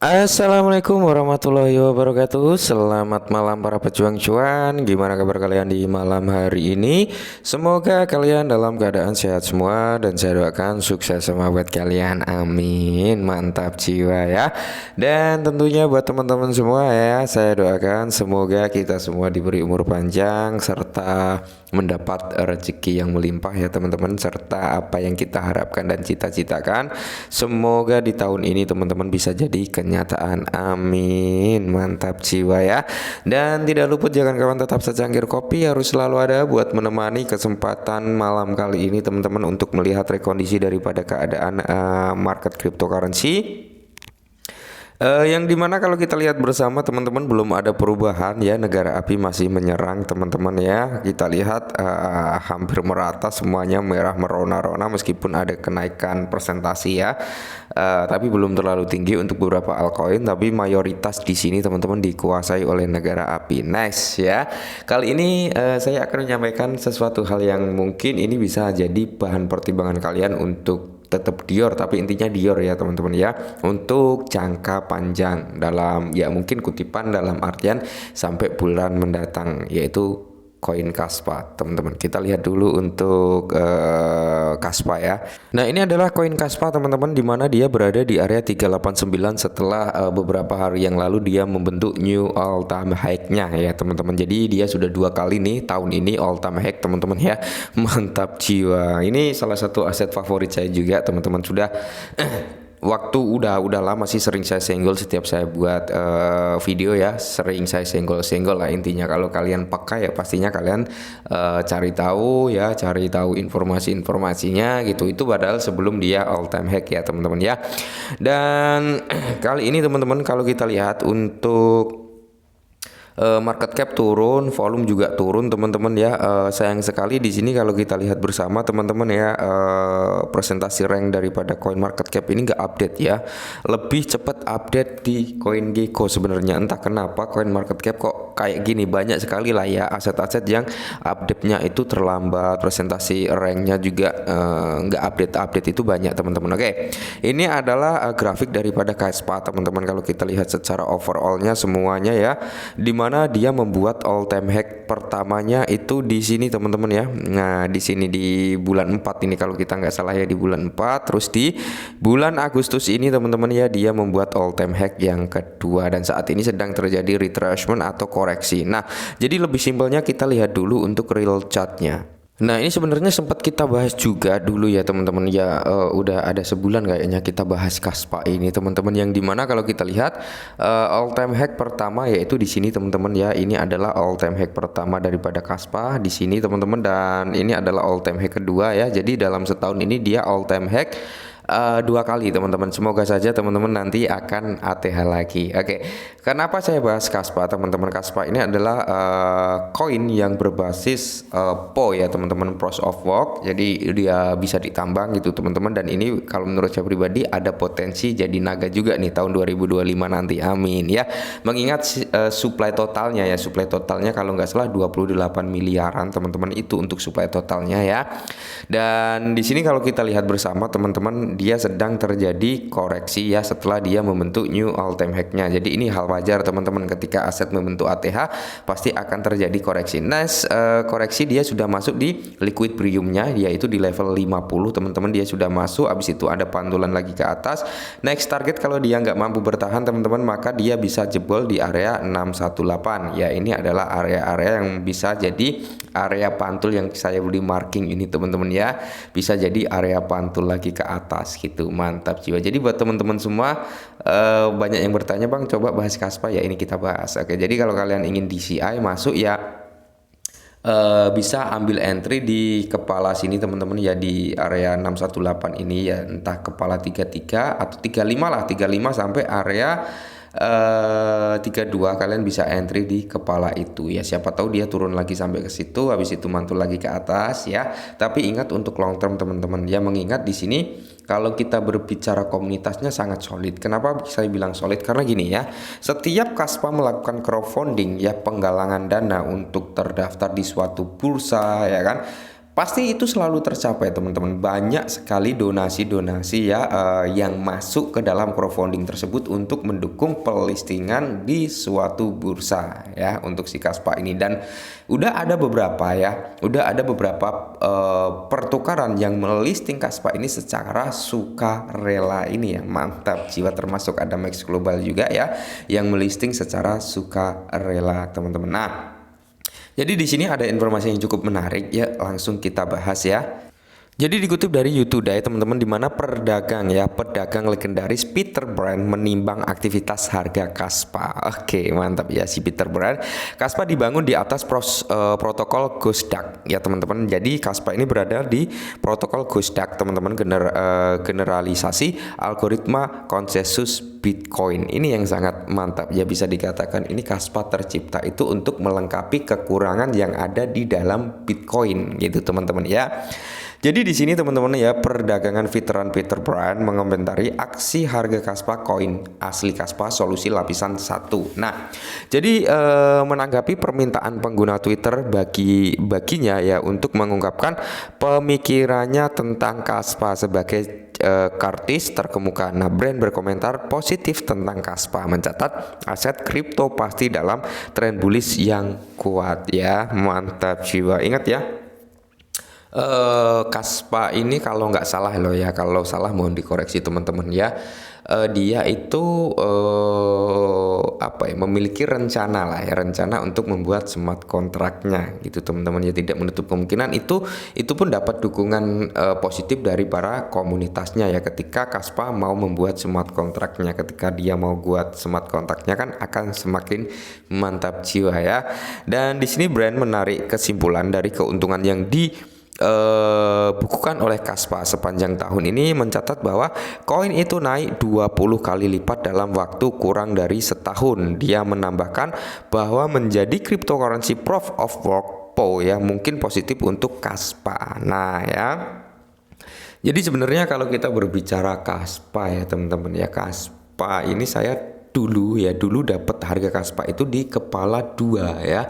Assalamualaikum warahmatullahi wabarakatuh. Selamat malam para pejuang cuan. Gimana kabar kalian di malam hari ini? Semoga kalian dalam keadaan sehat semua dan saya doakan sukses semua buat kalian. Amin. Mantap jiwa ya. Dan tentunya buat teman-teman semua ya, saya doakan semoga kita semua diberi umur panjang serta mendapat rezeki yang melimpah ya teman-teman, serta apa yang kita harapkan dan cita-citakan semoga di tahun ini teman-teman bisa jadi kenyataan. Amin. Mantap jiwa ya. Dan tidak luput jangan kawan tetap secangkir kopi harus selalu ada buat menemani kesempatan malam kali ini teman-teman untuk melihat rekondisi daripada keadaan market cryptocurrency. Yang dimana kalau kita lihat bersama teman-teman belum ada perubahan ya, negara api masih menyerang teman-teman ya. Kita lihat hampir merata semuanya merah merona-rona meskipun ada kenaikan persentasi ya. Tapi belum terlalu tinggi untuk beberapa altcoin, tapi mayoritas di sini teman-teman dikuasai oleh negara api. Nice ya. Kali ini saya akan menyampaikan sesuatu hal yang mungkin ini bisa jadi bahan pertimbangan kalian untuk tetap Dior, tapi intinya Dior ya teman-teman ya, untuk jangka panjang dalam ya mungkin kutipan dalam artian sampai bulan mendatang, yaitu koin Kaspa teman-teman. Kita lihat dulu untuk Kaspa ya. Nah ini adalah koin Kaspa teman-teman, dimana dia berada di area 389 setelah beberapa hari yang lalu dia membentuk new all time high-nya ya teman-teman. Jadi dia sudah dua kali nih tahun ini all time high teman-teman ya. Mantap jiwa. Ini salah satu aset favorit saya juga teman-teman. Sudah waktu udah lama sih sering saya senggol setiap saya buat video ya, sering saya senggol lah intinya. Kalau kalian pakai ya pastinya kalian cari tahu ya, cari tahu informasinya gitu. Itu padahal sebelum dia all time high ya teman-teman ya. Dan kali ini teman-teman kalau kita lihat untuk market cap turun, volume juga turun teman-teman ya. Sayang sekali di sini kalau kita lihat bersama teman-teman ya, presentasi rank daripada coin market cap ini nggak update ya. Lebih cepat update di CoinGecko sebenarnya. Entah kenapa coin market cap kok kayak gini, banyak sekali lah ya aset-aset yang update-nya itu terlambat, presentasi ranknya juga nggak update itu banyak teman-teman. Oke, ini adalah grafik daripada Kaspa teman-teman. Kalau kita lihat secara overallnya semuanya ya, dimana dia membuat all time high pertamanya itu di sini teman-teman ya. Nah di sini di bulan 4 ini kalau kita nggak salah ya, di bulan 4. Terus di bulan Agustus ini teman-teman ya, dia membuat all time high yang kedua, dan saat ini sedang terjadi retracement atau koreksi. Nah jadi lebih simpelnya kita lihat dulu untuk real chartnya. Nah ini sebenarnya sempat kita bahas juga dulu ya teman-teman ya, udah ada sebulan kayaknya kita bahas Kaspa ini teman-teman, yang dimana kalau kita lihat all time high pertama yaitu di sini teman-teman ya. Ini adalah all time high pertama daripada Kaspa di sini teman-teman, dan ini adalah all time high kedua ya. Jadi dalam setahun ini dia all time high dua kali teman-teman. Semoga saja teman-teman nanti akan ATH lagi. Oke, kenapa saya bahas Kaspa teman-teman? Kaspa ini adalah koin yang berbasis PO ya teman-teman, Proof of Work. Jadi dia bisa ditambang gitu teman-teman, dan ini kalau menurut saya pribadi ada potensi jadi naga juga nih tahun 2025 nanti. Amin ya. Mengingat supply totalnya ya, supply totalnya kalau nggak salah 28 miliaran teman-teman, itu untuk supply totalnya ya. Dan di sini kalau kita lihat bersama teman-teman, dia sedang terjadi koreksi ya setelah dia membentuk new all time high-nya. Jadi ini hal wajar teman-teman, ketika aset membentuk ATH pasti akan terjadi koreksi. Nice, koreksi dia sudah masuk di liquid premium-nya, yaitu di level 50 teman-teman. Dia sudah masuk, habis itu ada pantulan lagi ke atas. Next target kalau dia nggak mampu bertahan teman-teman, maka dia bisa jebol di area 618 ya. Ini adalah area-area yang bisa jadi area pantul yang saya beli marking ini teman-teman ya, bisa jadi area pantul lagi ke atas gitu. Mantap jiwa. Jadi buat teman-teman semua banyak yang bertanya, bang coba bahas Kaspa ya, ini kita bahas. Oke, jadi kalau kalian ingin DCI masuk ya bisa ambil entry di kepala sini teman-teman ya, di area 618 ini ya, entah kepala 33 atau 35 lah, 35 sampai area 32 kalian bisa entry di kepala itu ya. Siapa tahu dia turun lagi sampai ke situ, habis itu mantul lagi ke atas ya. Tapi ingat untuk long term teman-teman ya, mengingat di sini kalau kita berbicara komunitasnya sangat solid. Kenapa saya bilang solid? Karena gini ya, setiap Kaspa melakukan crowdfunding ya, penggalangan dana untuk terdaftar di suatu bursa ya kan, pasti itu selalu tercapai teman-teman. Banyak sekali donasi-donasi ya yang masuk ke dalam crowdfunding tersebut untuk mendukung pelistingan di suatu bursa ya untuk si Kaspa ini. Dan udah ada beberapa pertukaran yang melisting Kaspa ini secara sukarela ini ya. Mantap jiwa, termasuk ada Max Global juga ya yang melisting secara sukarela teman-teman. Nah, jadi di sini ada informasi yang cukup menarik ya, langsung kita bahas ya. Jadi dikutip dari YouTube ya teman-teman, di mana pedagang legendaris Peter Brand menimbang aktivitas harga Kaspa. Oke, mantap ya si Peter Brand. Kaspa dibangun di atas protokol Gosdak ya teman-teman. Jadi Kaspa ini berada di protokol Gosdak teman-teman, generalisasi algoritma konsensus Bitcoin. Ini yang sangat mantap ya, bisa dikatakan ini Kaspa tercipta itu untuk melengkapi kekurangan yang ada di dalam Bitcoin gitu teman-teman ya. Jadi di sini teman-teman ya, perdagangan veteran Peter Brand mengomentari aksi harga Kaspa koin asli Kaspa solusi lapisan 1. Nah, jadi menanggapi permintaan pengguna Twitter baginya ya untuk mengungkapkan pemikirannya tentang Kaspa sebagai kartis terkemuka. Nah, Brand berkomentar positif tentang Kaspa, mencatat aset kripto pasti dalam tren bullish yang kuat ya. Mantap jiwa. Ingat ya, Kaspa ini kalau nggak salah loh ya, kalau salah mohon dikoreksi teman-teman ya. Dia itu memiliki rencana untuk membuat smart kontraknya gitu teman-teman ya. Tidak menutup kemungkinan itu pun dapat dukungan positif dari para komunitasnya ya, ketika Kaspa mau membuat smart kontraknya. Ketika dia mau buat smart kontraknya kan akan semakin mantap jiwa ya. Dan di sini Brand menarik kesimpulan dari keuntungan yang bukukan oleh Kaspa sepanjang tahun ini, mencatat bahwa koin itu naik 20 kali lipat dalam waktu kurang dari setahun. Dia menambahkan bahwa menjadi cryptocurrency proof of work (POW) ya mungkin positif untuk Kaspa. Nah ya, jadi sebenarnya kalau kita berbicara Kaspa ya teman-teman ya, Kaspa ini saya dulu dapat harga Kaspa itu di kepala 2 ya.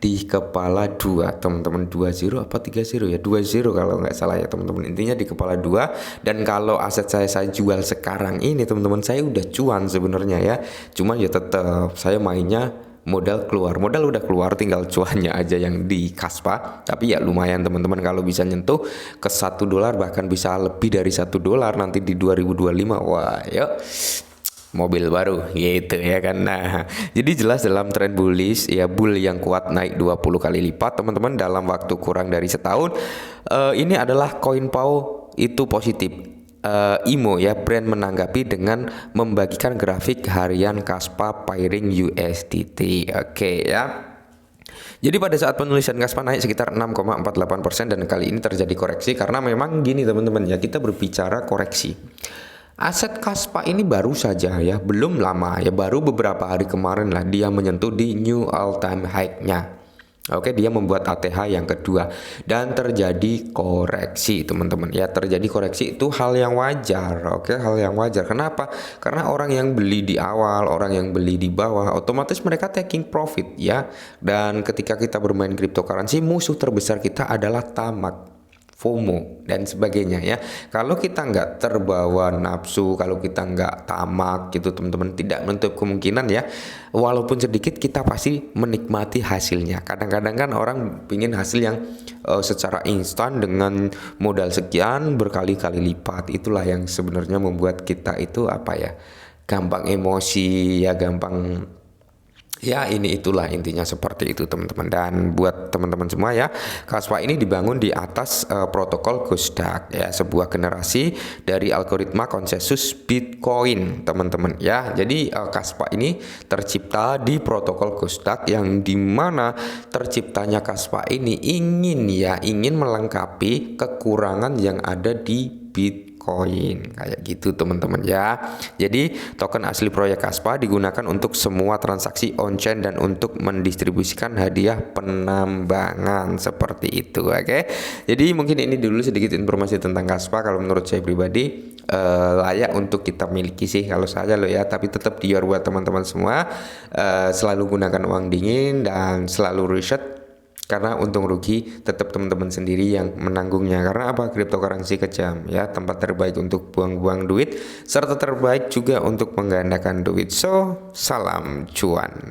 Di kepala 2 teman-teman, 20 apa 30 ya, 20 kalau nggak salah ya teman-teman. Intinya di kepala 2. Dan kalau aset saya jual sekarang ini teman-teman, saya udah cuan sebenarnya ya. Cuman ya tetap saya mainnya modal udah keluar, tinggal cuannya aja yang di Kaspa. Tapi ya lumayan teman-teman, kalau bisa nyentuh ke $1 bahkan bisa lebih dari $1 nanti di 2025. Wah yuk, mobil baru gitu ya kan. Nah, jadi jelas dalam tren bullish ya, bull yang kuat naik 20 kali lipat teman-teman dalam waktu kurang dari setahun. Ini adalah koin POW itu positif. IMO ya, Brand menanggapi dengan membagikan grafik harian Kaspa pairing USDT. Oke ya. Jadi pada saat penulisan Kaspa naik sekitar 6,48% dan kali ini terjadi koreksi karena memang gini teman-teman ya, kita berbicara koreksi. Aset Kaspa ini baru saja ya, belum lama ya, baru beberapa hari kemarin lah dia menyentuh di new all time high-nya. Oke, dia membuat ATH yang kedua dan terjadi koreksi teman-teman ya. Terjadi koreksi itu hal yang wajar. Oke, hal yang wajar. Kenapa? Karena orang yang beli di awal, orang yang beli di bawah, otomatis mereka taking profit ya. Dan ketika kita bermain cryptocurrency, musuh terbesar kita adalah tamak, FOMO dan sebagainya ya. Kalau kita nggak terbawa nafsu, kalau kita nggak tamak gitu teman-teman, tidak menutup kemungkinan ya, walaupun sedikit kita pasti menikmati hasilnya. Kadang-kadang kan orang pingin hasil yang secara instan dengan modal sekian berkali-kali lipat. Itulah yang sebenarnya membuat kita itu gampang emosi ya, gampang. Ya itulah intinya seperti itu teman-teman. Dan buat teman-teman semua ya, Kaspa ini dibangun di atas protokol Gosdak ya, sebuah generasi dari algoritma konsensus Bitcoin teman-teman ya. Jadi Kaspa ini tercipta di protokol Gosdak, yang dimana terciptanya Kaspa ini ingin melengkapi kekurangan yang ada di Bitcoin kayak gitu teman-teman ya. Jadi token asli proyek Kaspa digunakan untuk semua transaksi on-chain dan untuk mendistribusikan hadiah penambangan seperti itu. Oke. Jadi mungkin ini dulu sedikit informasi tentang Kaspa. Kalau menurut saya pribadi layak untuk kita miliki sih kalau saya loh ya, tapi tetap dior buat teman-teman semua, selalu gunakan uang dingin dan selalu riset karena untung rugi tetap teman-teman sendiri yang menanggungnya. Karena apa? Cryptocurrency kejam ya, tempat terbaik untuk buang-buang duit serta terbaik juga untuk menggandakan duit. So, salam cuan.